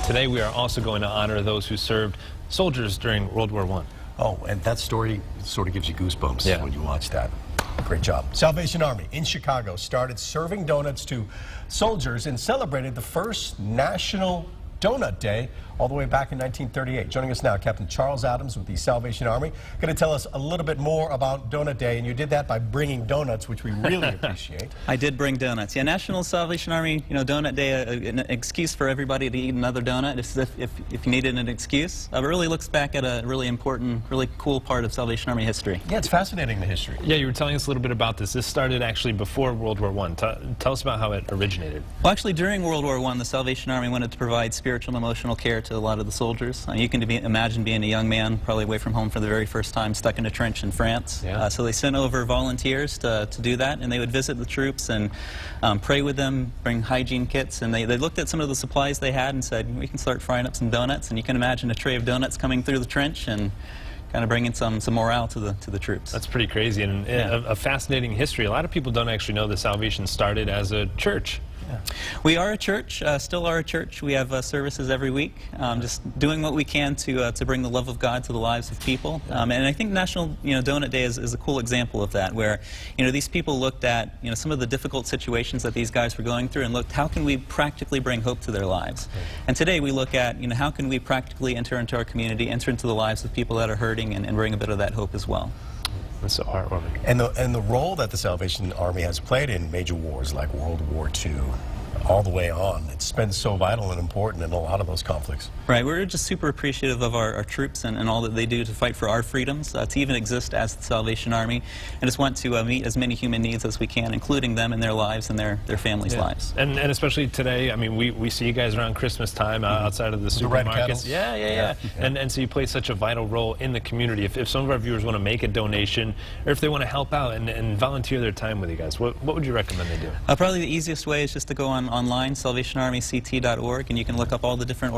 today we are also going to honor those who served soldiers during World War I. Oh, and that story sort of gives you goosebumps when you watch that. Great job. Salvation Army in Chicago started serving donuts to soldiers and celebrated the first National Donut Day all the way back in 1938. Joining us now, Captain Charles Adams with the Salvation Army. Going to tell us a little bit more about Donut Day, and you did that by bringing donuts, which we really appreciate. I did bring donuts. Yeah, National Salvation Army, Donut Day, an excuse for everybody to eat another donut if you needed an excuse. It really looks back at a really important, really cool part of Salvation Army history. Yeah, it's fascinating, the history. Yeah, you were telling us a little bit about this. This started actually before World War I. Tell us about how it originated. Well, actually, during World War I, the Salvation Army wanted to provide spiritual and emotional care to a lot of the soldiers. You can imagine being a young man, probably away from home for the very first time, stuck in a trench in France. Yeah. So they sent over volunteers to do that, and they would visit the troops and pray with them, bring hygiene kits, and they looked at some of the supplies they had and said, we can start frying up some donuts. And you can imagine a tray of donuts coming through the trench and kind of bringing some morale to the troops. That's pretty crazy, and a fascinating history. A lot of people don't actually know the Salvation started as a church. Yeah. We are a church, still are a church. We have services every week, just doing what we can to bring the love of God to the lives of people. And I think National Donut Day is a cool example of that, where these people looked at some of the difficult situations that these guys were going through and looked, how can we practically bring hope to their lives? And today we look at how can we practically enter into our community, enter into the lives of people that are hurting, and bring a bit of that hope as well. That's so heartwarming. And the role that the Salvation Army has played in major wars like World War II, all the way on, it's been so vital and important in a lot of those conflicts. Right, we're just super appreciative of our troops and all that they do to fight for our freedoms, to even exist as the Salvation Army, and just want to meet as many human needs as we can, including them in their lives and their families' lives. And especially today, I mean, we see you guys around Christmas time outside of the supermarkets. Yeah. And so you play such a vital role in the community. If some of our viewers want to make a donation, or if they want to help out and volunteer their time with you guys, what would you recommend they do? Probably the easiest way is just to go online, salvationarmyct.org, and you can look up all the different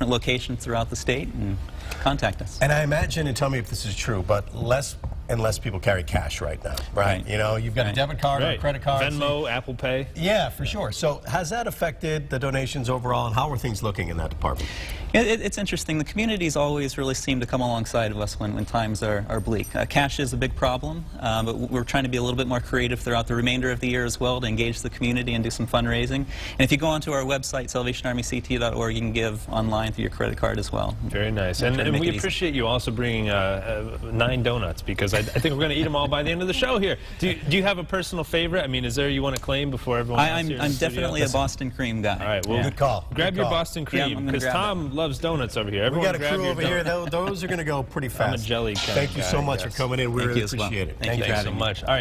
locations throughout the state and contact us. And I imagine, and tell me if this is true, but less and less people carry cash right now, right? You've got a debit card or a credit card. Venmo, Apple Pay. Yeah, for sure. So has that affected the donations overall, and how are things looking in that department? It's interesting. The communities always really seem to come alongside of us when times are bleak. Cash is a big problem, but we're trying to be a little bit more creative throughout the remainder of the year as well to engage the community and do some fundraising. And if you go onto our website, salvationarmyct.org, you can give online through your credit card as well. Very nice. And we appreciate you also bringing 9 donuts, because I think we're going to eat them all by the end of the show here. Do you have a personal favorite? I mean, is there you want to claim before everyone else here in the I'm studio? definitely a Boston cream guy. All right, well, good call. Grab your Boston cream, because Tom loves donuts over here. We got a crew over here. Those are going to go pretty fast. I'm a jelly kind Thank of you guy, so much for coming in. We really appreciate it. Thank you so much. All right.